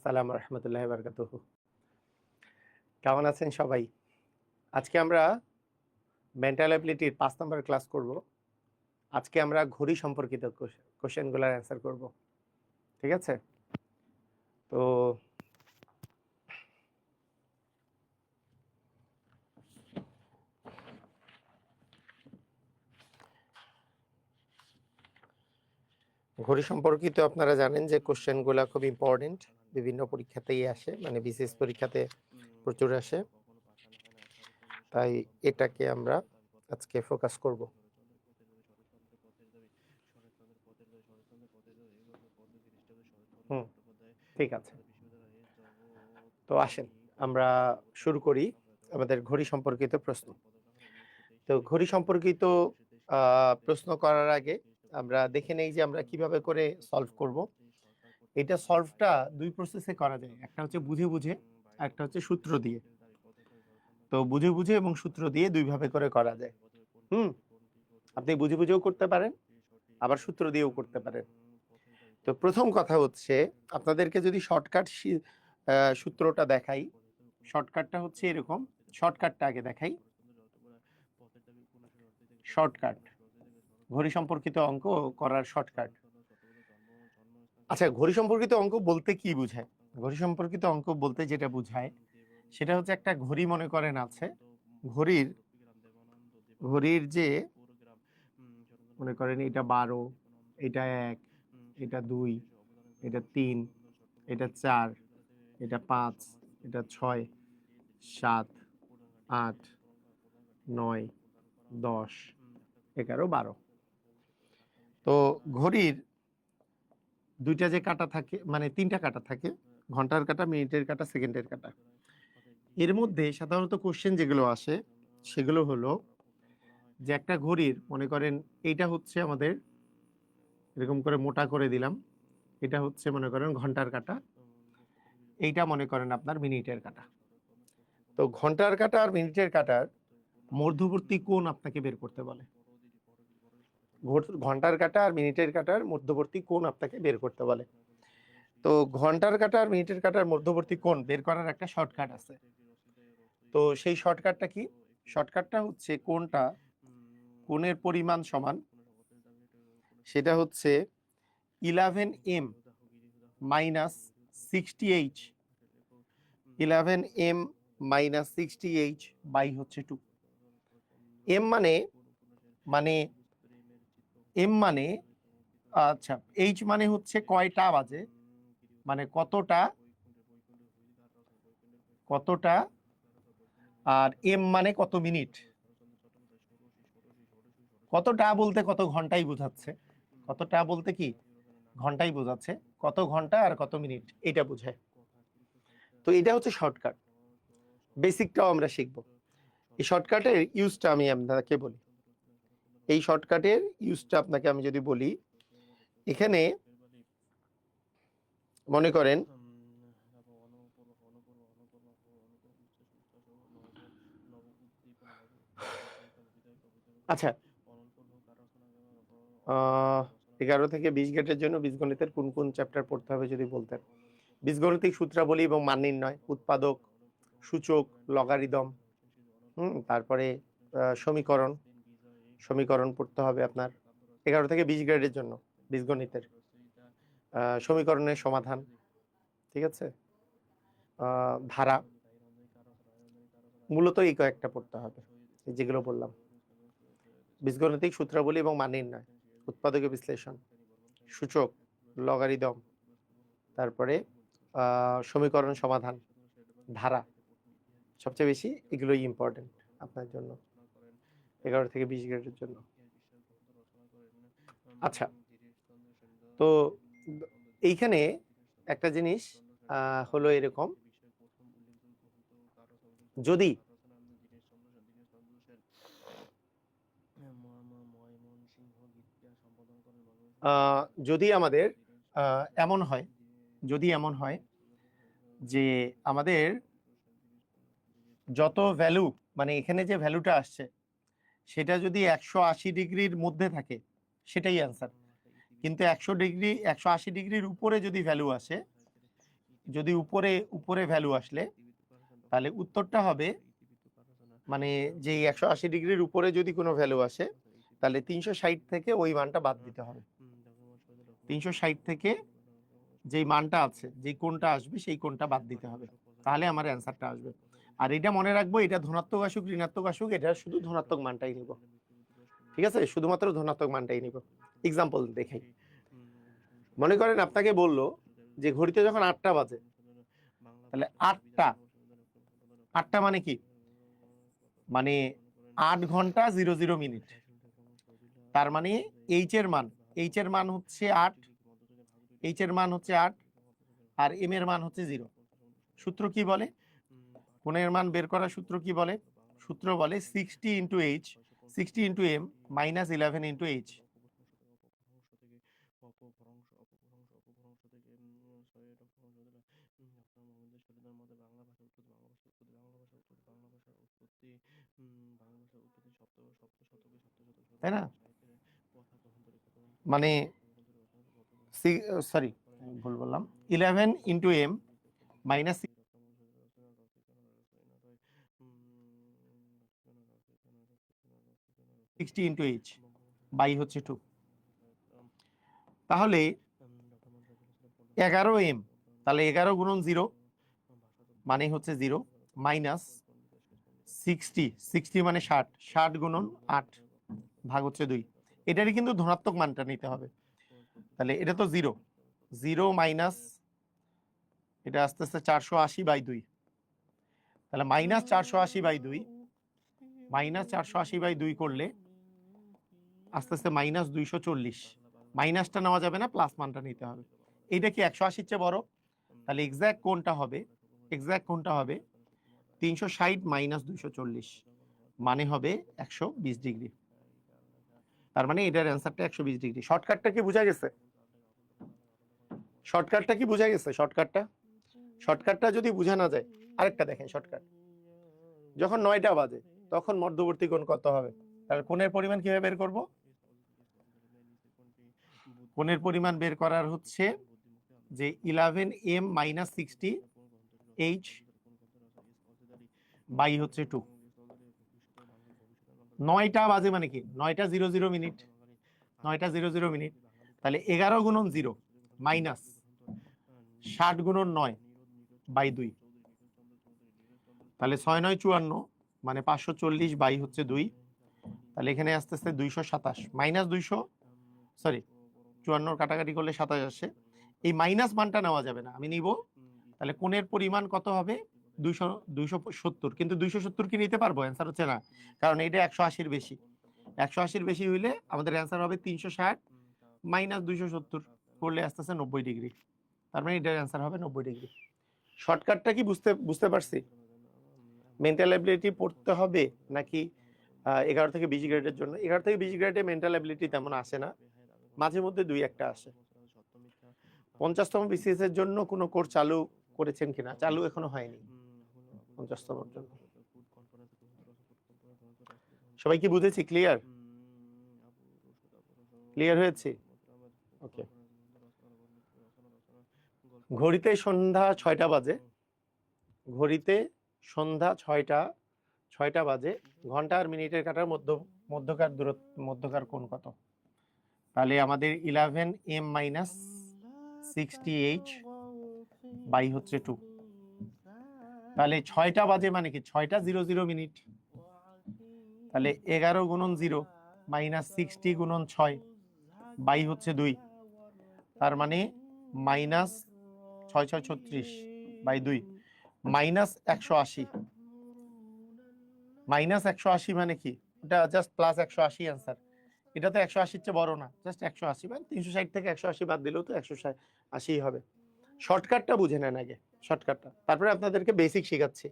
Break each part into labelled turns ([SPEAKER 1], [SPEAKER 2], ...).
[SPEAKER 1] আসসালাম রহমতুল্লাহ বারকাতুহু। কেমন আছেন সবাই? আজকে আমরা মেন্টাল অ্যাবিলিটির 5 নম্বর ক্লাস করব। আজকে আমরা ঘড়ি সম্পর্কিত কোশ্চেনগুলোর অ্যান্সার করব। ঠিক আছে? তো ঘড়ি সম্পর্কিত আপনারা জানেন যে কোশ্চেনগুলো খুব ইম্পর্টেন্ট, বিভিন্ন পরীক্ষাতেই আসে, মানে বিসিএস পরীক্ষাতে প্রচুর আসে। তাই এটাকে আমরা আজকে ফোকাস করব। ঠিক আছে, তো আসেন আমরা শুরু করি আমাদের ঘড়ি সম্পর্কিত প্রশ্ন। তো ঘড়ি সম্পর্কিত প্রশ্ন করার আগে আমরা দেখে নেই যে আমরা কিভাবে করে সলভ করব। এটা সলভটা দুই প্রসেসে করা যায়, একটা হচ্ছে বুঝে বুঝে, একটা হচ্ছে সূত্র দিয়ে। তো বুঝে বুঝে এবং সূত্র দিয়ে দুইভাবে করে করা যায়। আপনি বুঝে বুঝেও করতে পারেন, আবার সূত্র দিয়েও করতে পারেন। তো প্রথম কথা হচ্ছে আপনাদেরকে যদি শর্টকাট সূত্রটা দেখাই, শর্টকাটটা হচ্ছে এরকম। শর্টকাটটা আগে দেখাই। শর্টকাট ঘড়ি সম্পর্কিত অঙ্ক করার শর্টকাট। আচ্ছা, ঘড়ি সম্পর্কিত অঙ্ক বলতে কি বোঝায়? ঘড়ি সম্পর্কিত অঙ্ক বলতে যেটা বোঝায় সেটা হচ্ছে একটা ঘড়ি মনে করেন আছে, ঘড়ির যে মনে করেন এটা 12, এটা 1, এটা 2, এটা 3, এটা 4, এটা 5, এটা 6, 7, 8, 9, 10, 11, 12। তো ঘড়ির দুইটা যে কাঁটা থাকে, মানে 3টা কাঁটা থাকে, ঘন্টার কাঁটা, মিনিটের কাঁটা, সেকেন্ডের কাঁটা। এর মধ্যে সাধারণত কোশ্চেন যেগুলো আসে সেগুলো হলো যে একটা ঘড়ির মনে করেন এইটা হচ্ছে আমাদের এরকম করে মোটা করে দিলাম, এটা হচ্ছে মনে করেন ঘন্টার কাঁটা, এইটা মনে করেন আপনার মিনিটের কাঁটা। তো ঘন্টার কাঁটা আর মিনিটের কাঁটার মধ্যবর্তী কোণ আপনাকে বের করতে বলে। ঘন্টার কাঁটা আর মিনিটের কাঁটার মধ্যবর্তী কোণ আপনাকে বের করতে বলে। তো ঘন্টার কাঁটা আর মিনিটের কাঁটার মধ্যবর্তী কোণ বের করার একটা শর্টকাট আছে। তো সেই শর্টকাটটা কি? শর্টকাটটা হচ্ছে কোণের পরিমাণ সমান, সেটা হচ্ছে 11m minus 60h, 11m minus 60h by হচ্ছে 2। এম মানে আচ্ছা, এইচ মানে হচ্ছে কয়টা বাজে, মানে কতটা, আর এম মানে কত মিনিট। কতটা বলতে কত ঘন্টাই বোঝাচ্ছে, কতটা বলতে কি ঘন্টাই বোঝাচ্ছে, কত ঘন্টা আর কত মিনিট এটা বোঝায়। তো এটা হচ্ছে শর্টকাট, বেসিকটাও আমরা শিখবো। এই শর্টকাটের ইউজটা আমি আপনাকে বলি। এই শর্টকাটের ইউজটা আপনাকে আমি যদি বলি, এখানে মনে করেন আচ্ছা 11 থেকে 20 গেটের জন্য বীজগণিতের কোন কোন চ্যাপ্টার পড়তে হবে যদি বলতেন। বীজগণিতিক সূত্রাবলী এবং মান নির্ণয়, উৎপাদক, সূচক, লগারিদম, তারপরে সমীকরণ পড়তে হবে আপনার 11 থেকে 20 গ্রেডের জন্য। বীজগণিতের সমীকরণের সমাধান, ঠিক আছে, ধারা, মূলত এই কয়েকটা পড়তে হবে যেগুলো বললাম। বীজগণিতিক সূত্রাবলী এবং মান নির্ণয়, উৎপাদক বিশ্লেষণ, সূচক, লগারিদম, তারপরে সমীকরণ সমাধান, ধারা, সবচেয়ে বেশি এগুলোই ইম্পর্টেন্ট আপনার জন্য 11 থেকে 20 গ্রেডের জন্য। আচ্ছা, তো এইখানে একটা জিনিস হলো এরকম, যদি আমাদের এমন হয় যে আমাদের যত ভ্যালু, মানে এখানে যে ভ্যালুটা আসছে সেটা যদি 180 ডিগ্রির মধ্যে থাকে সেটাই অ্যান্সার, কিন্তু 180 ডিগ্রির উপরে যদি ভ্যালু আসে যদি উপরে উপরে ভ্যালু আসলে তাহলে উত্তরটা হবে মানে যে 180 ডিগ্রির উপরে যদি কোনো ভ্যালু আসে তাহলে 360 থেকে ওই মানটা বাদ দিতে হবে। 360 থেকে যেই মানটা আছে, যেই কোণটা আসবে সেই কোণটা বাদ দিতে হবে, তাহলে আমার অ্যান্সারটা আসবে। আর এটা মনে রাখবো, এটা ধনাত্মক আসুক ঋণাত্মক আসুক, এটা শুধু ধনাত্মক মানটাই নিব। ঠিক আছে, শুধুমাত্র ধনাত্মক মানটাই নিব। এক্সাম্পল দেখাই। মনে করেন আপনাকে বললো যে ঘড়িতে যখন 8টা বাজে, তাহলে 8টা মানে কি, মানে 8 ঘন্টা 00 মিনিট। তার মানে এইচ এর মান হচ্ছে 8, এইচ এর মান হচ্ছে 8 আর এম এর মান হচ্ছে 0। সূত্র কি বলে, কোণের মান বের করার সূত্র কি বলে? সূত্র বলে 60 into H, 60 into M minus 11 into H. তাই না? মানে সরি ভুল বললাম, 11 into M minus 60 into H by হচ্ছে 2। তাহলে 11 এম, তাহলে 11 গুণন 0 মানে হচ্ছে 0 মাইনাস 60 মানে 60 গুণন 8 ভাগ হচ্ছে 2। এটারই কিন্তু ধনাত্মক মানটা নিতে হবে। তাহলে এটা তো 0 মাইনাস এটা আস্তে আস্তে 480 বাই 2, তাহলে মাইনাস 480 বাই 2, মাইনাস 480 বাই 2 করলে আস্তে আস্তে মাইনাস 240। মাইনাসটা নেওয়া যাবে না, প্লাস মানটা নিতে হবে। এইটা কি 180 চেয়ে বড়, তাহলে এক্সাক্ট কোণটা হবে 360 মাইনাস 240 মানে হবে 120 ডিগ্রি। তার মানে এটার অ্যান্সারটা 120 ডিগ্রি। শর্টকাটটা কি বোঝা গেছে? শর্টকাটটা যদি বোঝা না যায়, আরেকটা দেখেন শর্টকাট। যখন 9টা বাজে তখন মধ্যবর্তী কোণ কত হবে? তাহলে কোণের পরিমাণ কিভাবে বের করব? কোণের পরিমাণ বের করার হচ্ছে যে 11m মাইনাস 60h বাই হচ্ছে 2। 9টা বাজে মানে কি, 9টা 00 মিনিট, 9টা 00 মিনিট। তাহলে 11 গুণন 0 মাইনাস 60 গুণন 9 বাই 2, তাহলে 6 9 54 মানে 540 বাই হচ্ছে 2। তাহলে এখানে আস্তে আস্তে 227 মাইনাস 200, সরি 54 কাটাকাটি করলে 27 আসে। এই মাইনাস মানটা নেওয়া যাবে না, আমি নিব। তাহলে কোণের পরিমাণ কত হবে? 270। কিন্তু 270 কি নিতে পারবো? অ্যান্সার হচ্ছে না, কারণ এটা 180-র বেশি। 180-র বেশি হইলে আমাদের অ্যান্সার হবে 360 মাইনাস 270 করলে আস্তে আস্তে 90 ডিগ্রি। তার মানে এটার অ্যান্সার হবে 90 ডিগ্রি। শর্টকাটটা কি বুঝতে পারছি? মেন্টাল অ্যাবিলিটি পড়তে হবে নাকি 11 থেকে 20 গ্রেডের জন্য? 11 থেকে 20 গ্রেডে মেন্টাল অ্যাবিলিটি তেমন আসে না, মাঝে মধ্যে 2-1টা আসে। 50তম বিসিএস এর জন্য কোনো কোর্স চালু করেছেন কিনা? চালু এখনো হয়নি 50তমের জন্য। সবাই কি বুঝেছি? ক্লিয়ার হয়েছে? ওকে। ঘড়িতে সন্ধ্যা 6টা বাজে, ঘড়িতে সন্ধ্যা 6টা বাজে, ঘন্টা আর মিনিটের কাটার মধ্যকার কোণ কত? তাহলে আমাদের 11m মাইনাস 60h বাই হচ্ছে 2। তাহলে 6টা বাজে মানে কি, 6টা 00 মিনিট। তাহলে 11 গুণন 0 মাইনাস 60 গুণন 6 বাই হচ্ছে 2। তার মানে মাইনাস 6 6 36 বাই 2 মাইনাস 180। মাইনাস 180 মানে কি, এটা জাস্ট প্লাস 180 অ্যান্সার। এটা তো 180-র চেয়ে বড় না, জাস্ট 180। মানে 360 থেকে 180 বাদ দিলেও তো 180 হবে। শর্টকাটটা বুঝে নেন আগে, শর্টকাটটা, তারপরে আপনাদেরকে বেসিক শেখাচ্ছি।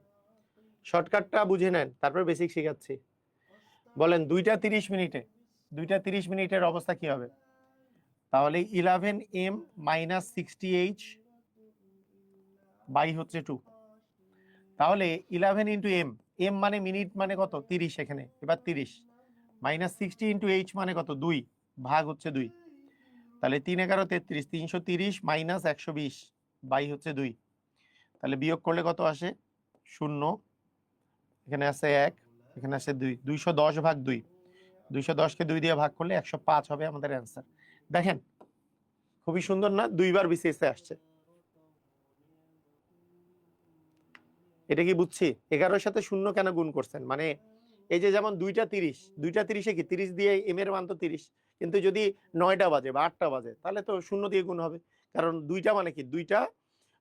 [SPEAKER 1] শর্টকাটটা বুঝে নেন, তারপরে বেসিক শেখাচ্ছি। বলেন 2টা 30 মিনিটের অবস্থা কি হবে? তাহলে 11m মাইনাস 60h বাই হচ্ছে 2। তাহলে 11 ইন্টু এম মানে মিনিট মানে কত? 30 এখানে, এবার 30 মাইনাস 60 ইন্টু এইচ মানে কত? 2 ভাগ হচ্ছে 2। তাহলে 3 11 33, 330 মাইনাস 120 বাই হচ্ছে 2। তাহলে বিয়োগ করলে কত আসে 0, এখানে আছে 1, এখানে আছে 2, 210/2, 210কে 2 দিয়ে ভাগ করলে 105 হবে আমাদের অ্যান্সার। দেখেন খুবই সুন্দর না, দুইবার বিসিএস আসছে। এটা কি বুঝছি? 11-এর সাথে 0 কেন গুণ করছেন, মানে এই যে যেমন 2টা 30, 2টা 30-এ কি 30 দিয়ে এম এর মান তো 30, কিন্তু যদি 9টা বাজে বা 8টা বাজে তাহলে তো 0 দিয়ে গুণ হবে, কারণ 2টা মানে কি 2টা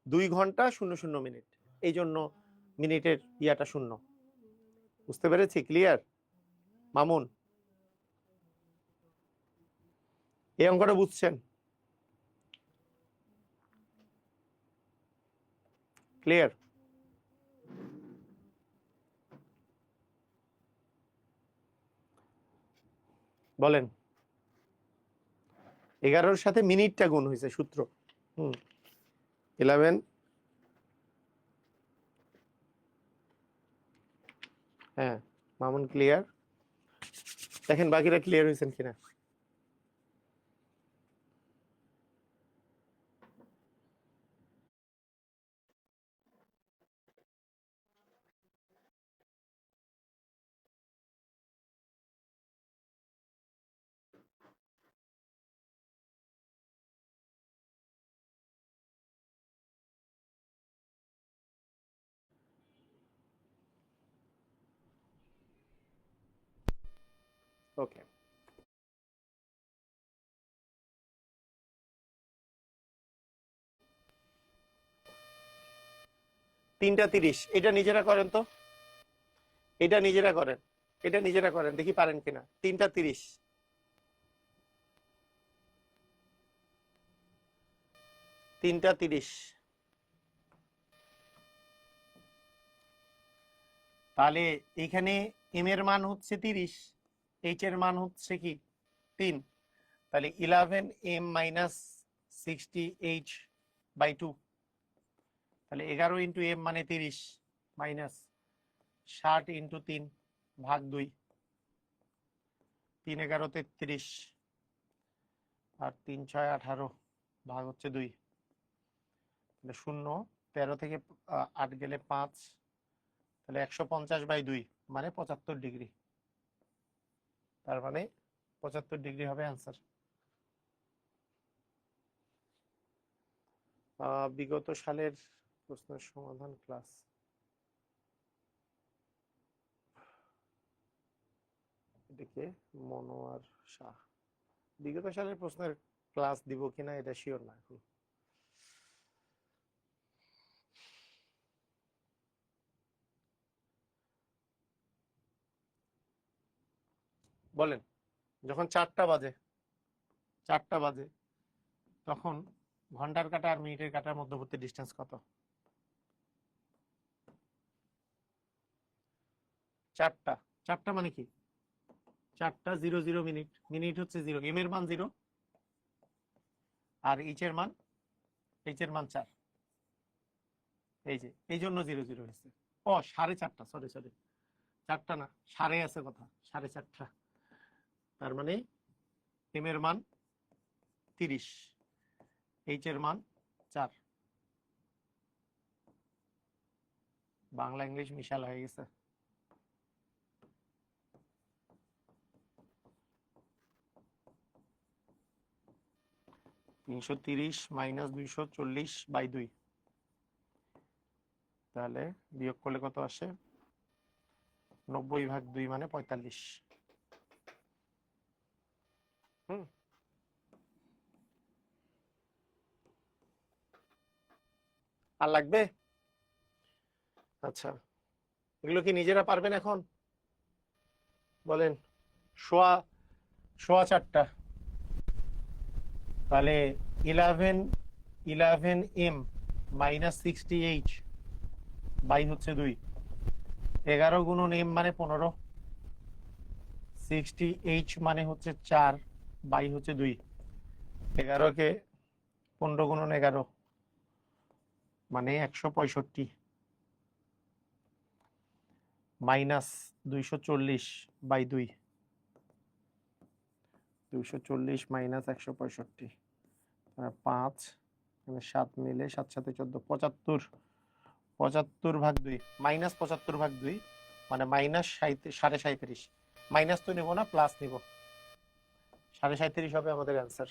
[SPEAKER 1] 2 ঘন্টা 00 মিনিট, এই জন্য মিনিটের ইয়াটা 0। বুঝতে পেরেছি? ক্লিয়ার মামুন? এই অঙ্কটা বুঝছেন? ক্লিয়ার? বলেন। 11-এর সাথে মিনিটটা গুণ হয়েছে সূত্র। 11, হ্যাঁ মামুন ক্লিয়ার? দেখেন বাকিরা ক্লিয়ার হয়েছেন কিনা। ওকে, তিনটা 30, এটা নিজেরা করেন তো, এটা নিজেরা করেন, এটা নিজেরা করেন, দেখি পারেন কিনা। 3টা 30, 3টা 30, তাহলে এখানে এম এর মান হচ্ছে 30, এইচ এর মান হচ্ছে কি 3, তাহলে 11m মাইনাস 60h/2, তাহলে 11 ইন্টু এম মানে 30 মাইনাস 60 ইন্টু 3 ভাগ 2, 3 11 33 আর 3 6 18 ভাগ হচ্ছে 2, তাহলে 0, 13 থেকে 8 গেলে 5, তাহলে 150/2 মানে 75 ডিগ্রি, তার মানে 75 ডিগ্রি হবে অ্যান্সার। বিগত সালের প্রশ্নের সমাধান ক্লাস, এটাকে মনোয়ার শাহ। বিগত সালের প্রশ্নের ক্লাস দিব কিনা এটা শিওর না এখন। বলেন, যখন 4টা বাজে, 4টা বাজে তখন ঘন্টার কাঁটা আর মিনিটের কাঁটার মধ্যবর্তী ডিস্টেন্স কত? 4টা, 4টা মানে কি 4টা 00 মিনিট, মিনিট হচ্ছে 0, এম এর মান 0 আর এইচ এর মান 4, এই যে এই জন্য 00 হয়েছে। ও 4:30, সরি সরি, 4টা না, সাড়ে আছে কথা, 4:30, তার মানে এম এর মান 30, এইচ এর মান 4, বাংলা ইংলিশ মিশাল হয়ে গেছে। -330 - 240/2, তাহলে বিয়োগ করলে কত আসে? 90/2 মানে 45। আর লাগবে? আচ্ছা, এগুলো কি নিজেরা পারবেন এখন? বলেন। সোয়া 4:15, তাহলে 11m মাইনাস 60h বাই হচ্ছে 2, 11 গুণন m মানে 15, 60h মানে হচ্ছে 4 বাই হচ্ছে 2, 11কে 15 গুণন 11 মানে 165 মাইনাস 240/2, 240 মাইনাস 165, 5 7 মিলে 7 7 14, 75 75/2 -75/2 মানে -37.5 মাইনাস তো নেব না, প্লাস নিব। 37.5 হবে আমাদের অ্যান্সার।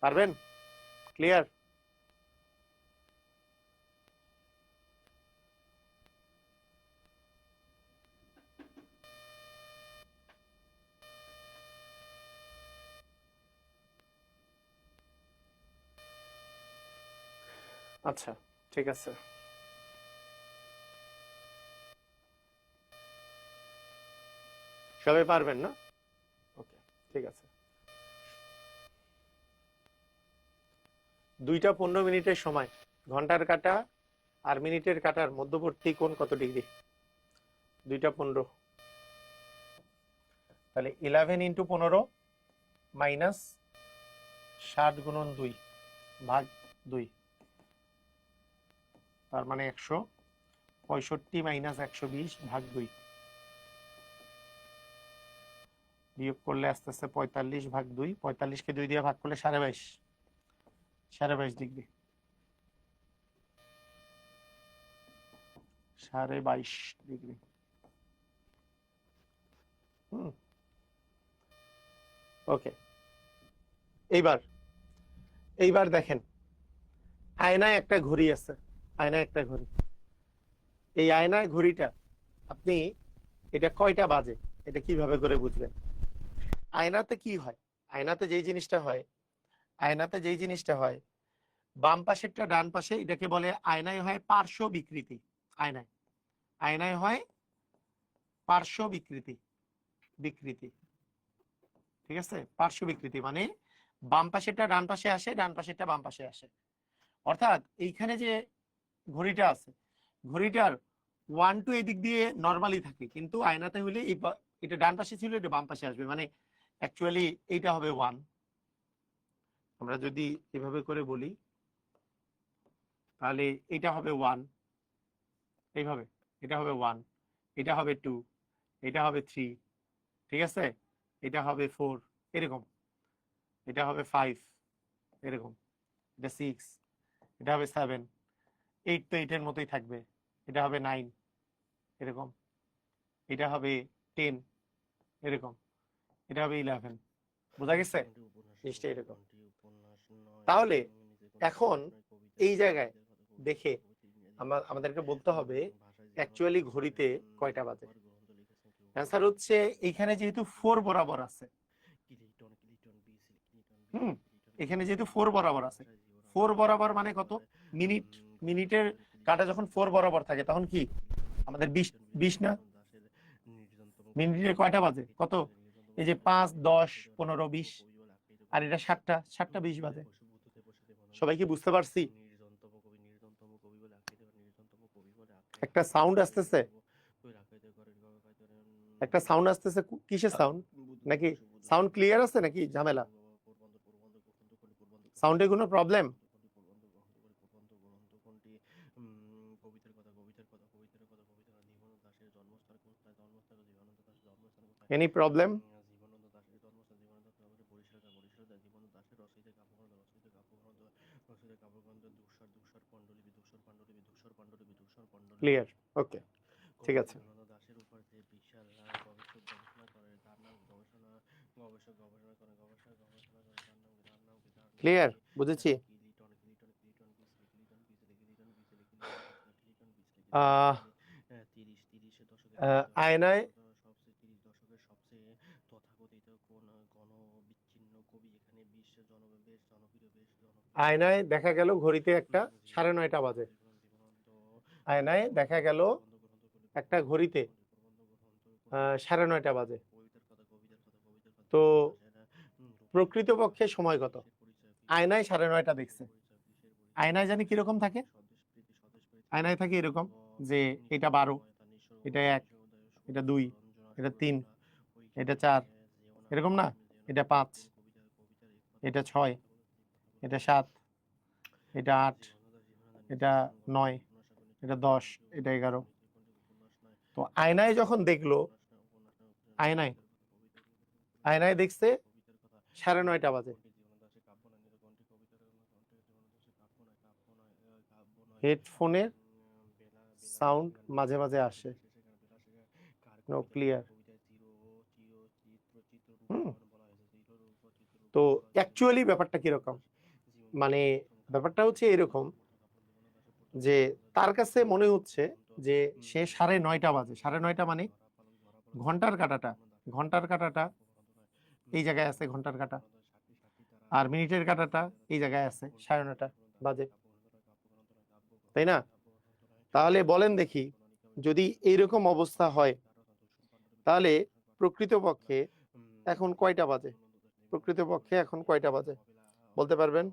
[SPEAKER 1] পারবেন? ক্লিয়ার? আচ্ছা, ঠিক আছে। সবাই পারবেন না? ওকে, ঠিক আছে। 2টা 15 মিনিটের সময় ঘন্টার কাঁটা আর মিনিটের কাঁটার মধ্যবর্তী কোণ কত ডিগ্রি? 2টা 15, তাহলে 11 × 15 মাইনাস 7 × 2 ভাগ 2, তার মানে 165 মাইনাস 120 ভাগ 2, বিয়োগ করলে আস্তে আস্তে 45 ভাগ 2, 45কে 2 দিয়ে ভাগ করলে 22.5 ডিগ্রি, 22.5 ডিগ্রি। ওকে, এইবার দেখেন, আয়নায় একটা ঘড়ি আছে, আয়নায় একটা ঘড়ি। এই আয়নায় ঘড়িটা আপনি এটা কয়টা বাজে এটা কিভাবে করে বুঝবেন? আয়নাতে কি হয়, আয়নাতে যেই জিনিসটা হয় বাম পাশেরটা ডান পাশে, এটাকে বলে আয়নায় হয় পার্শ্ব বিকৃতি। আয়নায় হয় পার্শ্ব বিকৃতি। ঠিক আছে, পার্শ্ব বিকৃতি মানে বাম পাশেরটা ডান পাশে আসে, ডান পাশেরটা বাম পাশে আসে। অর্থাৎ এইখানে যে ঘড়িটা আছে, ঘড়িটার 1 2 এই দিক দিয়ে নরমালি থাকে, কিন্তু আয়নাতে হলে এটা ডান পাশে ছিল, এটা বাম পাশে আসবে, মানে অ্যাকচুয়ালি এইটা হবে 1। আমরা যদি এভাবে করে বলি তাহলে এটা হবে 1, এইভাবে এটা হবে 1, এটা হবে 2, এটা হবে 3, ঠিক আছে, এটা হবে 4, এরকম, এটা হবে 5, এরকম, এটা 6, এটা হবে 7, 8 তো 8 এর মতোই থাকবে, এটা হবে 9, এরকম, এটা হবে 10, এরকম, এটা হবে 11। বোঝা গেছে নিশ্চয়ই এরকম। তাহলে এখন এই জায়গায় দেখে আমাদেরকে বলতে হবে অ্যাকচুয়ালি ঘড়িতে কয়টা বাজে। অ্যান্সার হচ্ছে এইখানে যেহেতু 4 বরাবর আছে, এখানে যেহেতু 4 বরাবর আছে, 4 বরাবর মানে কত? মিনিটের কাঁটা যখন 4 বরাবর থাকে তখন কি আমাদের 20 না? মিনিটের কয়টা বাজে? কত? এই যে 5 10 15 20, আর এটা 7টা 20 বাজে। সবাই কি বুঝতে পারছি? একটা সাউন্ড আসতেছে, কিসের সাউন্ড? নাকি সাউন্ড ক্লিয়ার আছে নাকি ঝামেলা? সাউন্ডে কোনো প্রবলেম? Any problem? ক্লিয়ার? ওকে, ঠিক আছে। ক্লিয়ার? বুঝেছি। আয়নায় দেখা গেল ঘড়িতে একটা 9:30 বাজে। আয়নায় দেখা গেল একটা ঘড়িতে 9:30 বাজে। তো প্রকৃতপক্ষে সময় কত? আয়নায় 9:30 দেখছে, আয়নায় জানি কিরকম থাকে? আয়নায় থাকে এরকম যে এটা 12, এটা 1, এটা 2, এটা 3, এটা 4, এরকম না? এটা 5, এটা 6, এটা 7, এটা 8, এটা 9, এটা 10, এটা 11। তো আয়নায় যখন দেখলো, আয়নায় দেখছে 9:30 বাজে। হেডফোনের সাউন্ড মাঝে মাঝে আসে, নো ক্লিয়ার। তো অ্যাকচুয়ালি ব্যাপারটা কিরকম, মানে ব্যাপারটা হচ্ছে এরকম যে তার কাছে মনে হচ্ছে যে সে 9:30 বাজে, 9:30 মানে ঘন্টার কাঁটাটা এই জায়গায় আছে, ঘন্টার কাঁটা, আর মিনিটের কাঁটাটা এই জায়গায় আছে, 9:30 বাজে, তাই না? তাহলে বলেন দেখি, যদি এইরকম অবস্থা হয় তাহলে প্রকৃতপক্ষে এখন কয়টা বাজে? প্রকৃতপক্ষে এখন কয়টা বাজে বলতে পারবেন?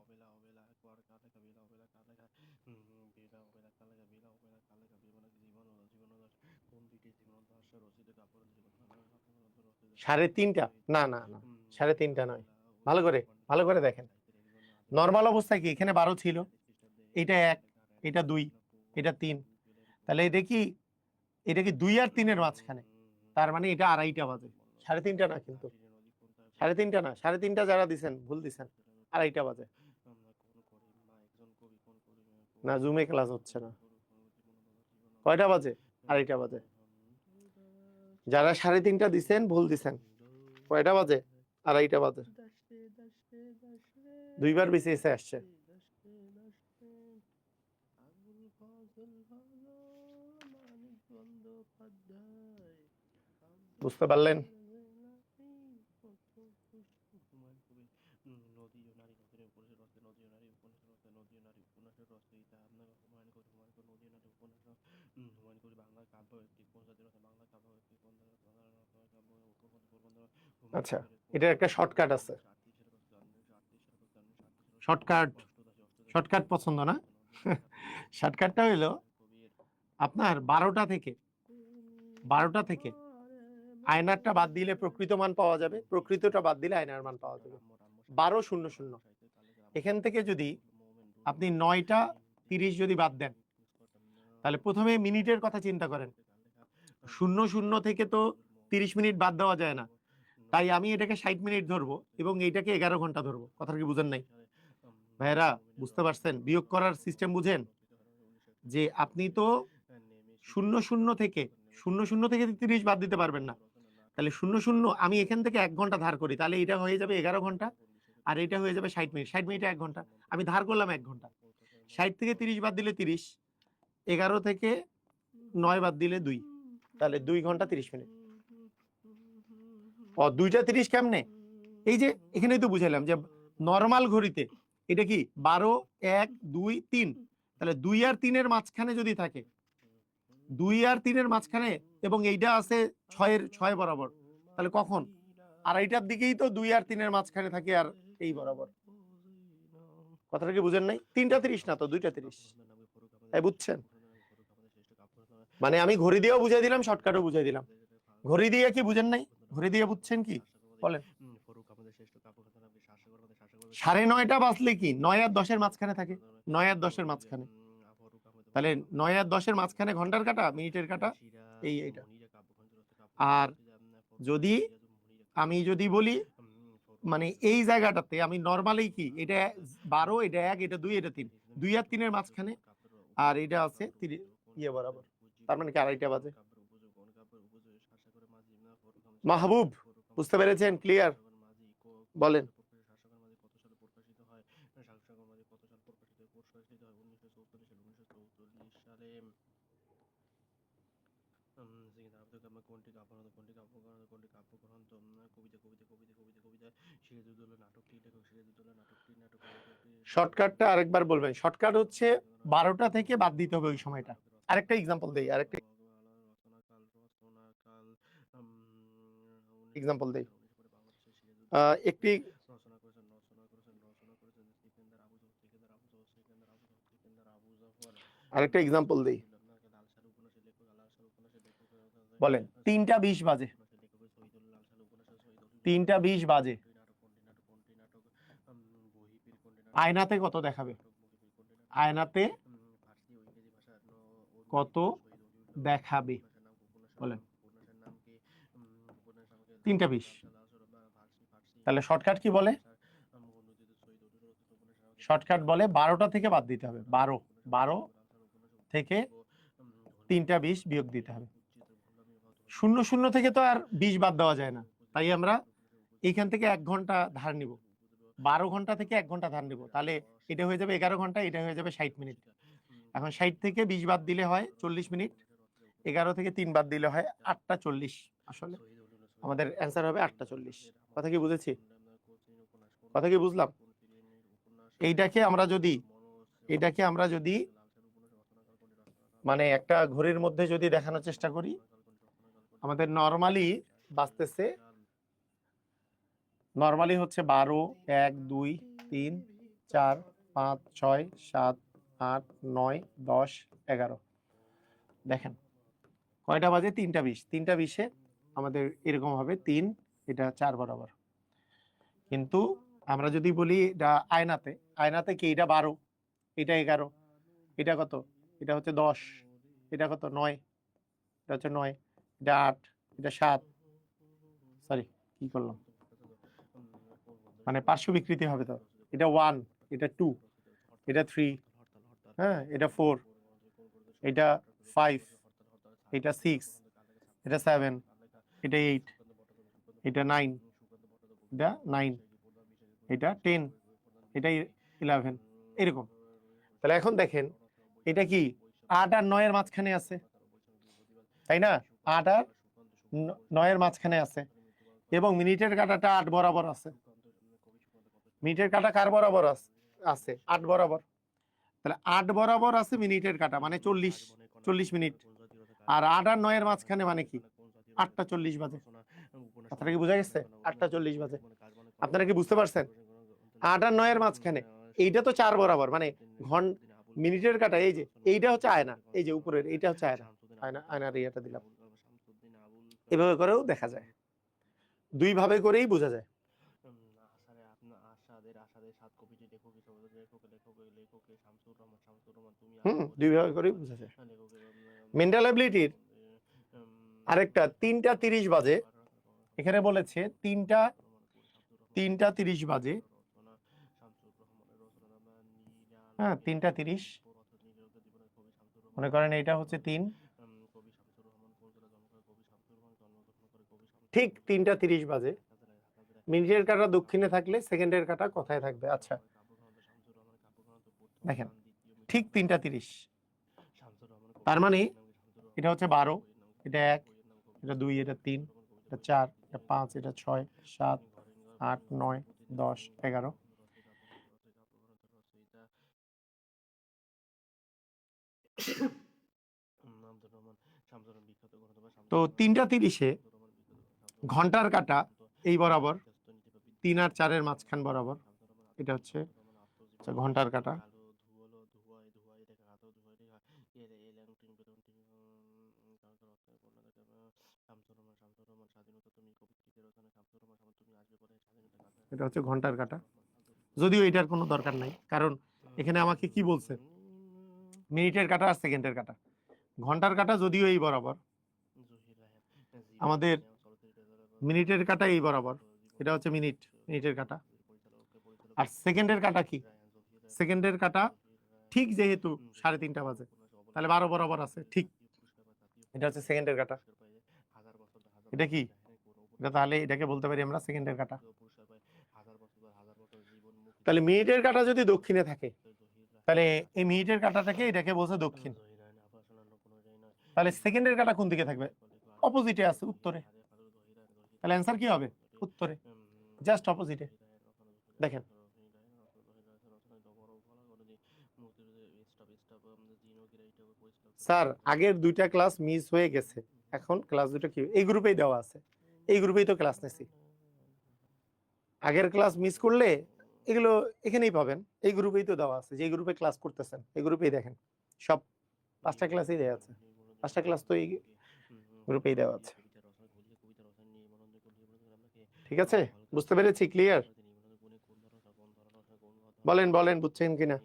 [SPEAKER 1] সাড়ে তিনটা? না না না, 3:30 নয়। ভালো করে দেখেন, নর্মাল অবস্থায় কি এখানে 12 ছিল, এটা 1, এটা 2, এটা 3, তাহলে এটা কি 2 আর 3-এর মাঝখানে, তার মানে এটা 2:30 বাজে, 3:30 না, কিন্তু 3:30 না, 3:30 যারা দিছেন ভুল দিছেন, 2:30 বাজে। না, জুমে ক্লাস হচ্ছে না। কয়টা বাজে? 2:30 বাজে। যারা 3:30 দিছেন ভুল দিছেন। কয়টা বাজে? 2:30 বাজে। 2বার বিসিএসে আসছে। বুঝতে পারলেন? আচ্ছা, এটার একটা শর্টকাট আছে। শর্টকাট পছন্দ না? শর্টকাটটা হইলো আপনার 12টা থেকে আয়নারটা বাদ দিলে প্রকৃত মান পাওয়া যাবে, প্রকৃতটা বাদ দিলে আয়নার মান পাওয়া যাবে। 12:00 এখান থেকে যদি আপনি 9:30 যদি বাদ দেন, তাহলে প্রথমে মিনিটের কথা চিন্তা করেন। 00 থেকে তো 30 মিনিট বাদ দেওয়া যায় না, তাই আমি এটাকে 60 মিনিট ধরবো এবং এইটাকে 11 ঘন্টা ধরবো। কথা কি বুঝেন নাই ভাইরা? বুঝতে পারছেন? বিয়োগ করার সিস্টেম বুঝেন? যে আপনি তো 00 থেকে 30 বাদ দিতে পারবেন না, তাহলে 00 আমি এখান থেকে 1 ঘন্টা ধার করি, তাহলে এটা হয়ে যাবে 11 ঘন্টা, আর এটা হয়ে যাবে 60 মিনিট। 60 মিনিটে 1 ঘন্টা, আমি ধার করলাম 1 ঘন্টা। 60 থেকে 30 বাদ দিলে 30, 11 থেকে 9 বাদ দিলে 2, তাহলে 2 ঘন্টা 30 মিনিট। 2টা 30 কেমনে? এই যে এখানেই তো বুঝাইলাম যে নরমাল ঘড়িতে এটা কি 12, 1, 2, 3, তাহলে 2 আর 3-এর মাঝখানে যদি থাকে, 2 আর 3-এর মাঝখানে, এবং এইটা আছে 6 বরাবর, তাহলে কখন? 2:30টার দিকেই তো 2 আর 3-এর মাঝখানে থাকে, আর এই বরাবর। কথাটা কি বুঝেন নাই? 3টা 30 না তো, 2টা 30। তাই বুঝছেন? মানে আমি ঘড়ি দিয়েও বুঝাই দিলাম, শর্টকাটও বুঝাই দিলাম। ঘড়ি দিয়ে কি বুঝেন নাই? ঘড়ি দিয়ে বুঝছেন কি বলেন? 9:30 বাজলে কি 9 আর 10-এর মাঝখানে থাকে, 9 আর 10-এর মাঝখানে, তাহলে 9 আর 10-এর মাঝখানে ঘন্টার কাটা, মিনিটের কাটা, এইটা। আর যদি বলি মানে এই জায়গাটাতে আমি নরমালি কি, এটা 12, এটা 1, এটা 2, এটা 3, 2 আর 3-এর মাঝখানে, আর এটা আছে ইয়ে বরাবর, তার মানে কি 2:30 বাজে। মাহবুব, বুঝতে পেরেছেন? ক্লিয়ার? বলেন। শর্টকাটটা আরেকবার বলবেন। শর্টকাট হচ্ছে 12টা থেকে বাদ দিতে হবে ওই সময়টা। আরেকটা এক্সাম্পল দেই, একটি আরেকটা এক্সাম্পল দেই। বলেন 3টা 20 বাজে, 3টা 20 বাজে, আয়নাতে কত দেখাবে? আয়নাতে কত দেখাবে বলেন? 3টা 20। তাহলে শর্টকাট কি বলে? শর্টকাট বলে 12টা থেকে বাদ দিতে হবে। 12 থেকে 3টা 20 বিয়োগ দিতে হবে। 0 0 থেকে তো আর 20 বাদ দেওয়া যায় না, তাই আমরা এইখান থেকে 1 ঘন্টা ধার নিব। 12 ঘন্টা থেকে 1 ঘন্টা ধার নিব, তাহলে এটা হয়ে যাবে 11 ঘন্টা, এটা হয়ে যাবে 60 মিনিট। এখন 60 থেকে 20 বাদ দিলে হয় 40 মিনিট, 11 থেকে 3 বাদ দিলে হয় 8টা 40। আসলে আমাদের অ্যান্সার হবে 8টা 40। কথা কি বুঝেছি? কথা কি বুঝলাম? এটাকে আমরা যদি মানে একটা ঘড়ির মধ্যে যদি দেখানোর চেষ্টা করি, আমাদের নরমালি হচ্ছে 12, 1, 2, 3, 4, 5, 6, 7, 8, 9, 10, 11। দেখেন কয়টা বাজে? 3টা 20। 3টা 20-এ আমাদের এরকম হবে 3, এটা 4 বরাবর। কিন্তু আমরা যদি বলি এটা আয়নাতে কি এটা 12, এটা 11, এটা কত? এটা হচ্ছে 10, এটা কত? 9, এটা হচ্ছে 9, এটা 8, এটা 7। সরি, কি করলাম? মানে পার্শ্ব বিকৃতি হবে তো। এটা 1, এটা 2, এটা 3, হ্যাঁ, এটা 4, এটা 5, এটা 6, এটা 7, এটা 8, এটা 9, এটা 9, এটা 10, এটা 11, এরকম। তাহলে এখন দেখেন এটা কি 8 আর 9 এর মাঝখানে আছে, তাই না? 8 আর 9 এর মাঝখানে আছে, এবং মিনিটের কাঁটাটা 8 বরাবর আছে। মিনিটের কাঁটা কার বরাবর আছে? 8 বরাবর। তাহলে 8 বরাবর আছে মিনিটের কাঁটা, মানে 40 মিনিট। আর 8 আর 9 এর মাঝখানে মানে কি? 8টা 40 বাজে। কথাটা কি বোঝা গেছে? 8টা 40 বাজে। আপনারা কি বুঝতে পারছেন? 8 আর 9 এর মাঝখানে এইটা তো 4 বরাবর, মানে মিনিটের কাঁটা এই যে এইটা হচ্ছে আয়না, এই যে উপরের এইটা হচ্ছে আয়নার ইয়েটা দিলাম। এভাবে করেও দেখা যায়, দুই ভাবে করেই বোঝা যায়। দুই ভাবে করেই বোঝা যায়। মেন্টাল অ্যাবিলিটির আরেকটা 3টা 30 বাজে, এখানে বলেছে 3টা 30 বাজে, হ্যাঁ 3টা 30, মনে করেন এটা হচ্ছে 3, ঠিক 3টা 30 বাজে। মিনিটের কাঁটা দক্ষিণে থাকলে সেকেন্ডের কাঁটা কোথায় থাকবে? আচ্ছা দেখেন, ঠিক 3টা 30, তার মানে এটা হচ্ছে 12, এটা 1, এটা 2, এটা 3, এটা 4, এটা 5, এটা 6, 7, 8, 9, 10, 11। তো 3টা 30-এ ঘন্টার কাঁটা এই বরাবর, 3 আর 4 এর মাঝখান বরাবর, এটা হচ্ছে ঘন্টার কাঁটা। এটা হচ্ছে ঘন্টার কাঁটা, যদিও এটার কোনো দরকার নাই, কারণ এখানে আমাকে কি বলছে? মিনিটের কাঁটা আর সেকেন্ডের কাঁটা। ঘন্টার কাঁটা যদিও এই বরাবর, আমাদের মিনিটের কাঁটা এই বরাবর, এটা হচ্ছে মিনিটের কাঁটা। আর সেকেন্ডের কাঁটা কি? সেকেন্ডের কাঁটা ঠিক যেহেতু 3:30 বাজে, তাহলে 12 বরাবর আছে, ঠিক। এটা হচ্ছে সেকেন্ডের কাঁটা। এটা কি? এটা তাহলে এটাকে বলতে পারি আমরা সেকেন্ডের কাঁটা। তাহলে মিনিটের কাঁটা যদি দক্ষিণে থাকে, তাহলে এই মিনিটের কাঁটাটাকে এটাকে বলছে দক্ষিণ। তাহলে সেকেন্ডের কাঁটা কোন দিকে থাকবে? অপোজিটে আছে, উত্তরে। তাহলে অ্যান্সার কি হবে? উত্তরে, জাস্ট অপোজিটে। দেখেন স্যার, আগের 2টা ক্লাস মিস হয়ে গেছে, এখন ক্লাস 2টা কি এই গ্রুপেই দেওয়া আছে, এই গ্রুপেই তো ক্লাস নিছি। আগের ক্লাস মিস করলে এগুলো এখানেই পাবেন, এই গ্রুপেই তো দেওয়া আছে, যে গ্রুপে ক্লাস করতেছেন এই গ্রুপেই দেখেন, সব 5টা ক্লাসই দেওয়া আছে, 5টা ক্লাস তো এই গ্রুপেই দেওয়া আছে। ঠিক আছে, বুঝতে পেরেছি? ক্লিয়ার? বলেন বুঝছেন কিনা?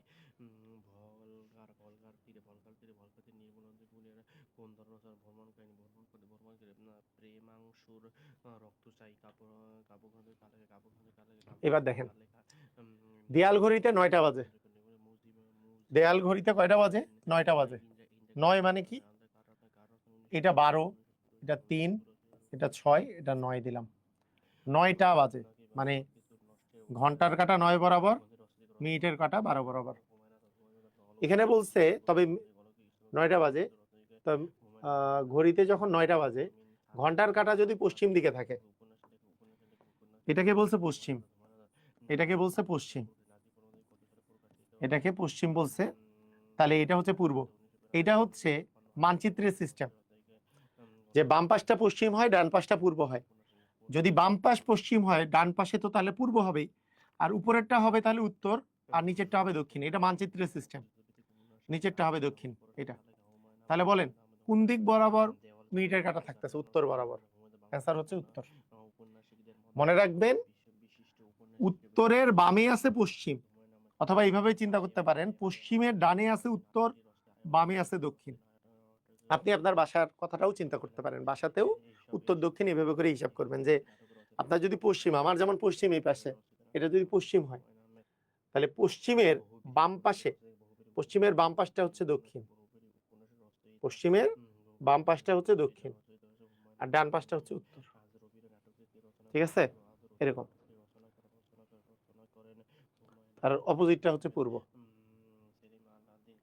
[SPEAKER 1] এবার দেখেন দেয়াল ঘড়িতে 9টা বাজে। দেয়াল ঘড়িতে কয়টা বাজে? 9টা বাজে। 9 মানে কি, এটা 12, এটা 3, এটা 6, এটা 9 দিলাম। 9টা বাজে মানে ঘন্টার কাঁটা 9 বরাবর, মিনিটের কাঁটা 12 বরাবর। এখানে বলছে তবে 9টা বাজে, তো ঘড়িতে যখন 9টা বাজে ঘন্টার কাঁটা যদি পশ্চিম দিকে থাকে, এটাকে বলছে পশ্চিম, এটাকে বলছে পশ্চিম, এটাকে পশ্চিম বলছে, তাহলে এটা হচ্ছে পূর্ব। এটা হচ্ছে মানচিত্রের সিস্টেম, যে বাম পাশটা পশ্চিম হয়, ডান পাশটা পূর্ব হয়। যদি বাম পাশ পশ্চিম হয়, ডান পাশে তো তাহলে পূর্ব হবেই, আর উপরেরটা হবে তাহলে উত্তর, আর নিচেরটা হবে দক্ষিণ। এটা মানচিত্রের সিস্টেম, নিচেরটা হবে দক্ষিণ। এটা তাহলে বলেন কোন দিক বরাবর মিনিটের কাঁটা থাকতেছে? উত্তর বরাবর। অ্যান্সার হচ্ছে উত্তর। মনে রাখবেন, উত্তরের বামে আছে পশ্চিম, অথবা এইভাবে চিন্তা করতে পারেন, পশ্চিমের ডানে আছে উত্তর, বামে আছে দক্ষিণ। আপনি আপনার বাসার কথাটাও চিন্তা করতে পারেন, বাসাতেও উত্তর দক্ষিণ এভাবে করে হিসাব করবেন, যে আপনার যদি পশ্চিম, আমার যেমন পশ্চিম এই পাশে, এটা যদি পশ্চিম হয়, তাহলে পশ্চিমের বাম পাশে, পশ্চিমের বাম পাশটা হচ্ছে দক্ষিণ, পশ্চিমের বাম পাশটা হচ্ছে দক্ষিণ, আর ডান পাশটা হচ্ছে উত্তর। ঠিক আছে, এরকম। আর অপোজিটটা হচ্ছে পূর্ব।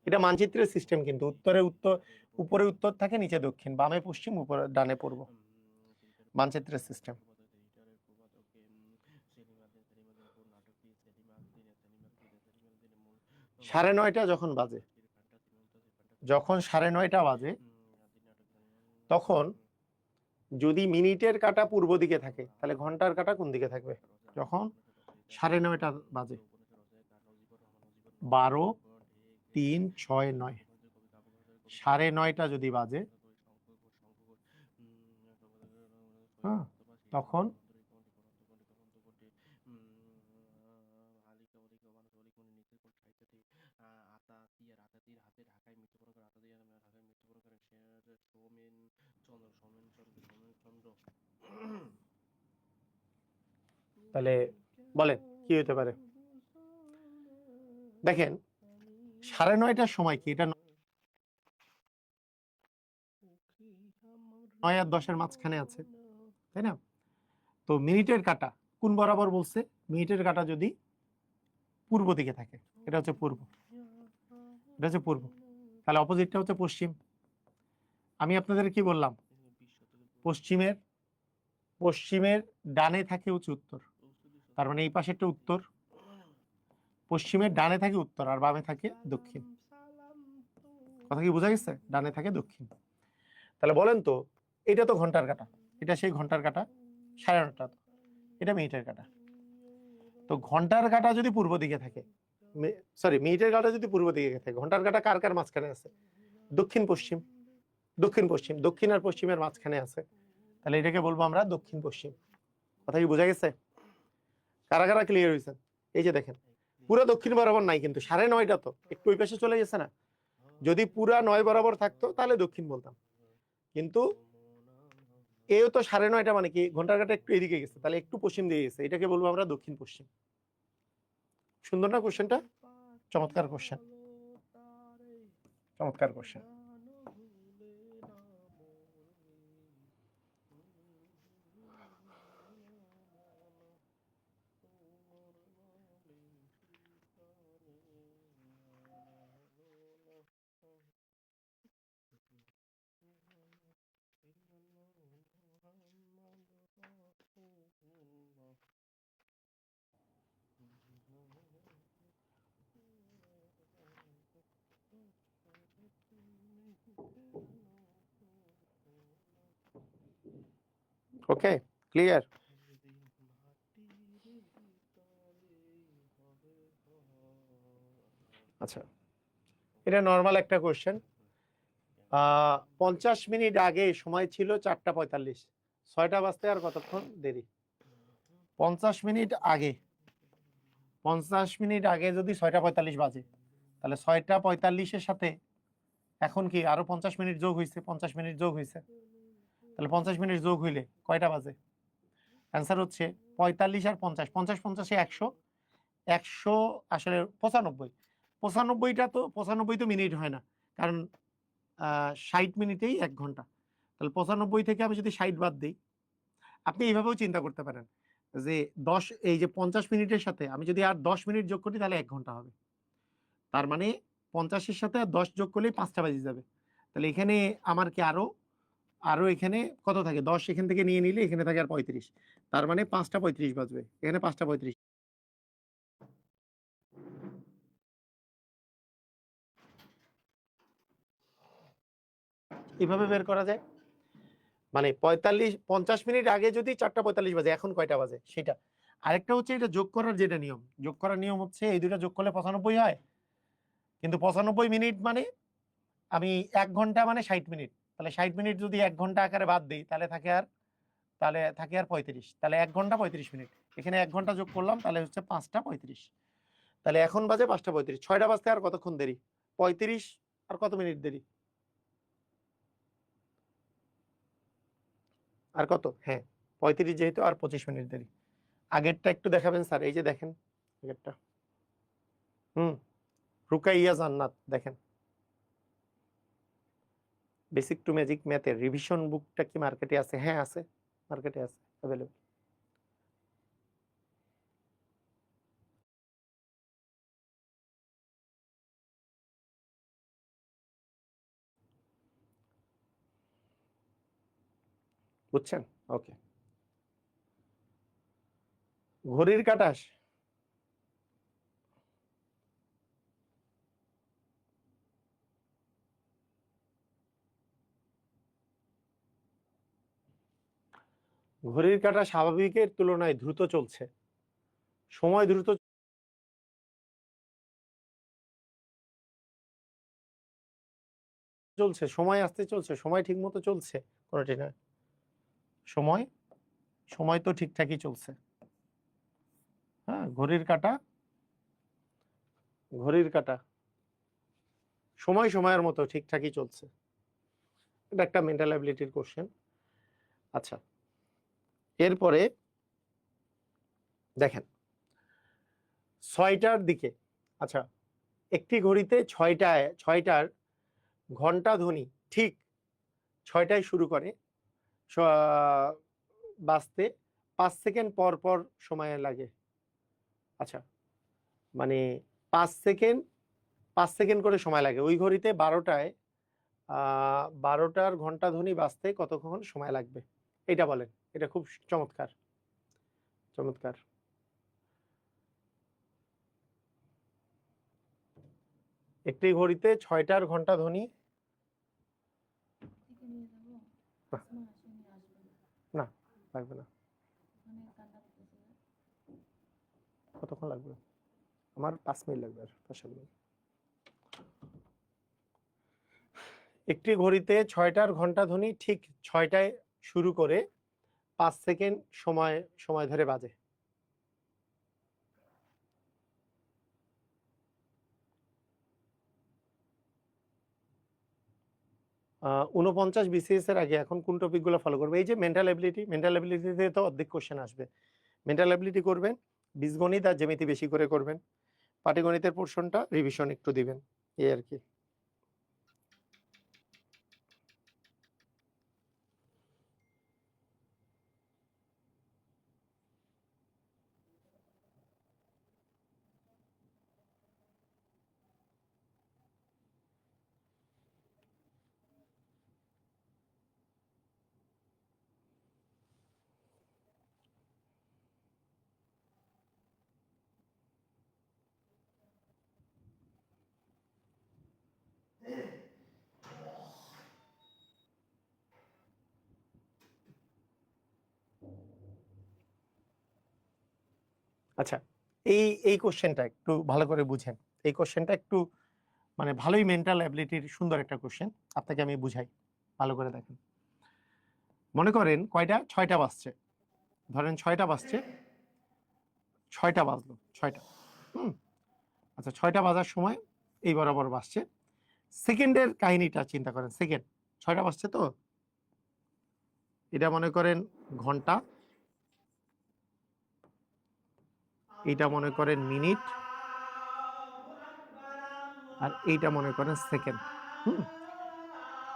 [SPEAKER 1] এটা মানচিত্রের সিস্টেম, কিন্তু উত্তরে উত্তর, উপরে উত্তর থাকে, নিচে দক্ষিণ, বামে পশ্চিম, উপরে ডানে পূর্ব, মানচিত্রের সিস্টেম। সাড়ে 9টা যখন বাজে, যখন 9:30 বাজে, তখন যদি মিনিটের কাঁটা পূর্ব দিকে থাকে, তাহলে ঘন্টার কাঁটা কোন দিকে থাকবে? যখন 9:30 বাজে, 12, 3, 6, 9, 9:30 যদি বাজে, হ্যাঁ, তখন তাহলে বলেন কি হতে পারে? দেখেন 9:30টার সময় কি, এটা 9 আর 10-এর মাঝখানে আছে, তাই না? তো মিনিটের কাঁটা কোন বরাবর বলছে? মিনিটের কাঁটা যদি পূর্ব দিকে থাকে, এটা হচ্ছে পূর্ব, এটা হচ্ছে পূর্ব, তাহলে অপোজিটটা হচ্ছে পশ্চিম। আমি আপনাদের কি বললাম? পশ্চিমের, পশ্চিমের ডানে থাকে হচ্ছে উত্তর, তার মানে এই পাশেরটা উত্তর, পশ্চিমের ডানে থাকে উত্তর, আর বামে থাকে দক্ষিণ। কথা কি বোঝা গেছে? ডানে থাকে দক্ষিণ। তাহলে বলেন তো, এটা তো ঘন্টার কাঁটা, এটা সেই ঘন্টার কাঁটা, 9:30, এটা মিনিটের কাঁটা। তো ঘন্টার কাঁটা যদি পূর্ব দিকে থাকে, সরি, মিনিটের কাঁটা যদি পূর্ব দিকে থাকে, ঘন্টার কাঁটা কার কার মাঝখানে আছে? দক্ষিণ পশ্চিম, দক্ষিণ পশ্চিম, দক্ষিণ আর পশ্চিমের মাঝখানে আছে, তাহলে এটাকে বলবো আমরা দক্ষিণ পশ্চিম। কথা কি বোঝা গেছে? কারা কারা ক্লিয়ার হয়েছে? এই যে দেখেন, পুরো দক্ষিণ বরাবর নাই, কিন্তু 9:30 তো একটু ওই পাশে চলে গেছে না? যদি পুরা 9 বরাবর থাকতো তাহলে দক্ষিণ বলতাম, কিন্তু এও তো 9:30 মানে কি, ঘন্টার কাঁটা একটু এদিকে গেছে, তাহলে একটু পশ্চিম দিয়ে গেছে, এটাকে বলবো আমরা দক্ষিণ পশ্চিম। সুন্দর না কোশ্চেনটা? চমৎকার কোশ্চেন, চমৎকার কোশ্চেন। ওকে, ক্লিয়ার? আচ্ছা, এটা নর্মাল একটা কোশ্চেন। 50 মিনিট আগে সময় ছিল 4:45, 6টা বাজতে আর কতক্ষণ দেরি? 50 মিনিট আগে, 50 মিনিট আগে যদি 6:45 বাজে, তাহলে 6:45-এর সাথে এখন কি আরো 50 মিনিট যোগ হয়েছে, 50 মিনিট যোগ হয়েছে, তাহলে 50 মিনিট যোগ হইলে কয়টা বাজে? অ্যান্সার হচ্ছে 45 আর 50, 50 50-এ 100, 100 আসলে 95, 95টা তো 95 তো মিনিট হয় না, কারণ 60 মিনিটেই 1 ঘন্টা। তাহলে 95 থেকে আমি যদি 60 বাদ দিই, আপনি এইভাবেও চিন্তা করতে পারেন যে 50 মিনিটের সাথে আমি যদি আর 10 মিনিট যোগ করি তাহলে 1 ঘন্টা হবে। তার মানে 50-এর সাথে আর 10 যোগ করলেই 5টা বেজে যাবে। তাহলে এখানে আমার কি আরো এখানে কত থাকে? 10 এখান থেকে নিয়ে নিলে এখানে থাকে আর 35। তার মানে 5টা 35 বাজবে। এখানে 5টা 35। এভাবে বের করা যায়। মানে 50 মিনিট আগে যদি 4টা 45 বাজে, এখন কয়টা বাজে সেটা। আরেকটা হচ্ছে এটা যোগ করার যেটা নিয়ম, যোগ করার নিয়ম হচ্ছে এই দুটা যোগ করলে 95 হয়, কিন্তু 95 মিনিট মানে আমি 1 ঘন্টা মানে 60 মিনিট, তাহলে 60 মিনিট যদি 1 ঘন্টা আকারে বাদ দিই তাহলে থাকে আর 35। তাহলে 1 ঘন্টা 35 মিনিট, এখানে 1 ঘন্টা যোগ করলাম তাহলে হচ্ছে 5টা 35। তাহলে এখন বাজে 5টা 35, 6টা বাজতে আর কতক্ষণ দেরি? 35 আর কত মিনিট দেরি? আর কত? হ্যাঁ 35 যেহেতু আর 25 মিনিট দেরি। আগেরটা একটু দেখাবেন স্যার, এই যে দেখেন আগেরটা। রুকাইয়া জান্নাত দেখেন, বেসিক টু ম্যাজিক ম্যাথের রিভিশন বুকটা কি মার্কেটে আছে? হ্যাঁ আছে, মার্কেটে আছে, অ্যাভেলেবল। বুঝছেন? ওকে। ঘড়ির কাঁটা, ঘড়ির কাঁটা স্বাভাবিকের তুলনায় দ্রুত চলছে, সময় দ্রুত চলছে, সময় আস্তে চলছে, সময় ঠিক মতো চলছে, কোনটি নয়। সময় সময় তো ঠিকঠাকই চলছে। হ্যাঁ, ঘড়ির কাঁটা সময় সময়ের মতো ঠিকঠাকই চলছে। এটা একটা মেন্টাল অ্যাবিলিটির কোশ্চেন। আচ্ছা, এরপরে দেখেন 6টার দিকে, আচ্ছা একটি ঘড়িতে 6টার ঘন্টা ধ্বনি ঠিক 6টায় শুরু করে বাজতে 5 সেকেন্ড পর পর সময় লাগে। আচ্ছা, মানে 5 সেকেন্ড করে সময় লাগে। ওই ঘড়িতে 12টার ঘন্টা ধ্বনি বাজতে কতক্ষণ সময় লাগবে এটা বলেন। এটা খুব চমৎকার চমৎকার। একটি ঘড়িতে 6টার ঘন্টা ধ্বনি, না লাগবে না, কতক্ষণ লাগবে? আমার 5 মিনিট লাগবে, আর 5 মিনিট। একটি ঘড়িতে 6টার ঘন্টা ধ্বনি ঠিক 6টায় শুরু করে 5 সেকেন্ড সময় ধরে বাজে। 49 BCS এর আগে এখন কোন টপিকগুলো ফলো করবে? এই যে মেন্টাল অ্যাবিলিটিতে তো অর্ধেক কোশ্চেন আসবে। মেন্টাল অ্যাবিলিটি করবেন, বীজগণিত আর জ্যামিতি বেশি করে করবেন, পাটিগণিতের পোর্শনটা রিভিশন একটু দিবেন, এই আর কি। আচ্ছা, এই কোশ্চেনটা একটু ভালো করে বুঝেন। এই কোশ্চেনটা একটু মানে ভালোই মেন্টাল অ্যাবিলিটির সুন্দর একটা কোশ্চেন, আপনাকে আমি বুঝাই, ভালো করে দেখেন। মনে করেন কয়টা? 6টা বাজছে, ধরেন 6টা বাজছে, 6টা বাজলো, 6টা। আচ্ছা, 6টা বাজার সময় এই বরাবর বাজছে। সেকেন্ডের কাহিনীটা চিন্তা করেন, সেকেন্ড 6টা বাজছে তো, এটা মনে করেন ঘন্টা, এটা মনে করেন মিনিট, আর এইটা মনে করেন সেকেন্ড।